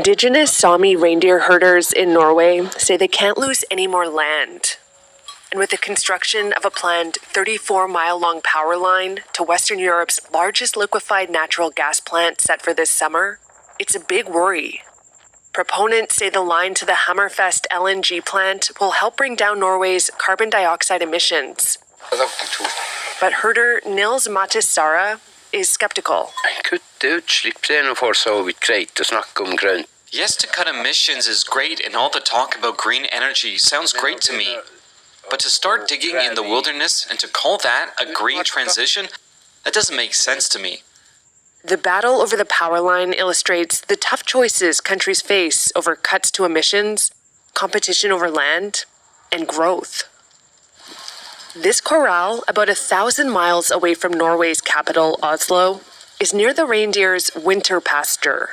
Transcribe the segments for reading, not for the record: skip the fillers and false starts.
Indigenous Sami reindeer herders in Norway say they can't lose any more land. And with the construction of a planned 34-mile-long power line to Western Europe's largest liquefied natural gas plant set for this summer, it's a big worry. Proponents say the line to the Hammerfest LNG plant will help bring down Norway's carbon dioxide emissions. But herder Nils Mathis Sara is skeptical. Yes, to cut emissions is great, and all the talk about green energy sounds great to me. But to start digging in the wilderness and to call that a green transition, that doesn't make sense to me. The battle over the power line illustrates the tough choices countries face over cuts to emissions, competition over land, and growth. This corral, about 1,000 miles away from Norway's capital, Oslo, is near the reindeer's winter pasture.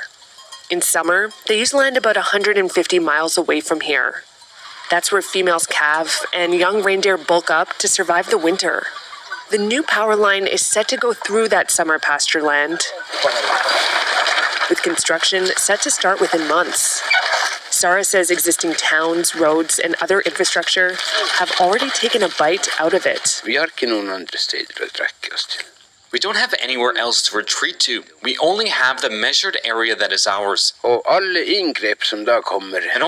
In summer, they use land about 150 miles away from here. That's where females calve and young reindeer bulk up to survive the winter. The new power line is set to go through that summer pasture land, with construction set to start within months. Sara says existing towns, roads, and other infrastructure have already taken a bite out of it. We don't have anywhere else to retreat to. We only have the measured area that is ours. And all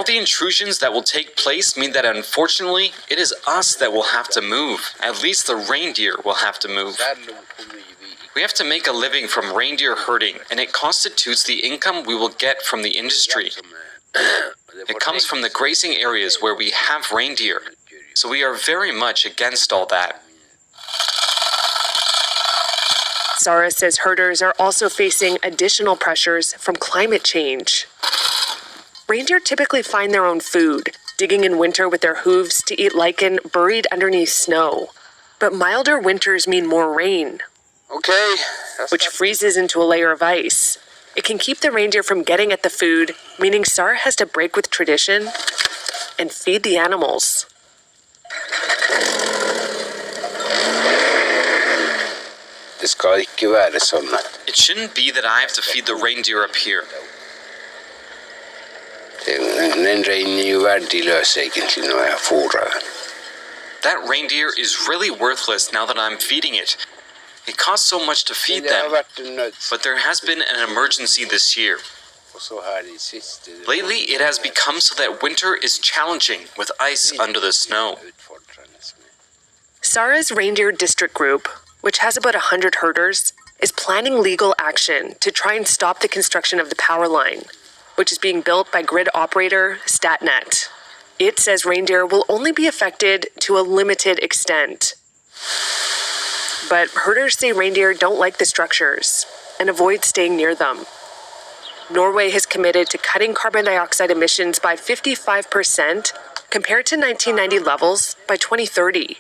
the intrusions that will take place mean that unfortunately, it is us that will have to move. At least the reindeer will have to move. We have to make a living from reindeer herding, and it constitutes the income we will get from the industry. It comes from the grazing areas where we have reindeer. So we are very much against all that. Sara says herders are also facing additional pressures from climate change. Reindeer typically find their own food, digging in winter with their hooves to eat lichen buried underneath snow. But milder winters mean more rain, which freezes into a layer of ice. It can keep the reindeer from getting at the food, meaning Sara has to break with tradition and feed the animals. It shouldn't be that I have to feed the reindeer up here. That reindeer is really worthless now that I'm feeding it. It costs so much to feed them, but there has been an emergency this year. Lately, it has become so that winter is challenging with ice under the snow. Sara's reindeer district group, which has about 100 herders, is planning legal action to try and stop the construction of the power line, which is being built by grid operator Statnett. It says reindeer will only be affected to a limited extent. But herders say reindeer don't like the structures and avoid staying near them. Norway has committed to cutting carbon dioxide emissions by 55% compared to 1990 levels by 2030.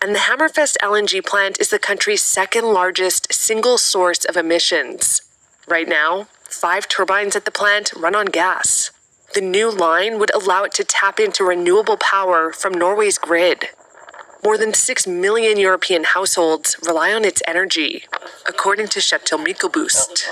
And the Hammerfest LNG plant is the country's second largest single source of emissions. Right now, 5 turbines at the plant run on gas. The new line would allow it to tap into renewable power from Norway's grid. More than 6 million European households rely on its energy, according to Kjetil Myklebust.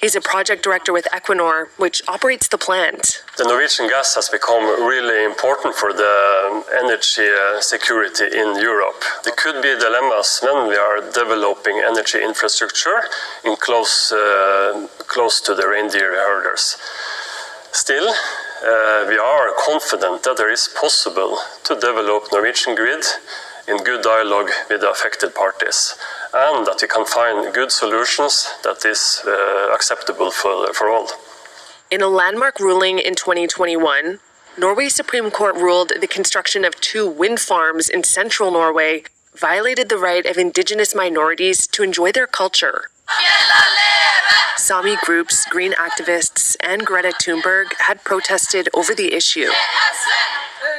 He's a project director with Equinor, which operates the plant. The Norwegian gas has become really important for the energy security in Europe. There could be dilemmas when we are developing energy infrastructure in close to the reindeer herders. Still, we are confident that there is possible to develop Norwegian grid in good dialogue with the affected parties, and that we can find good solutions that is acceptable for all. In a landmark ruling in 2021, Norway's Supreme Court ruled the construction of 2 wind farms in central Norway violated the right of indigenous minorities to enjoy their culture. Sami groups, green activists, and Greta Thunberg had protested over the issue.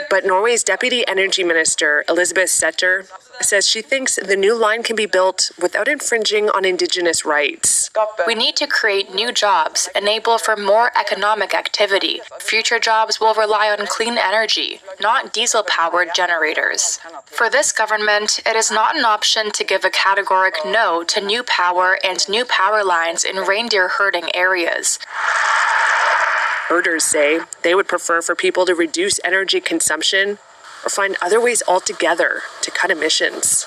But Norway's Deputy Energy Minister, Elisabeth Sæther, says she thinks the new line can be built without infringing on indigenous rights. We need to create new jobs, enable for more economic activity. Future jobs will rely on clean energy, not diesel-powered generators. For this government, it is not an option to give a categoric no to new power and new power lines in reindeer herding areas. Herders say they would prefer for people to reduce energy consumption or find other ways altogether to cut emissions.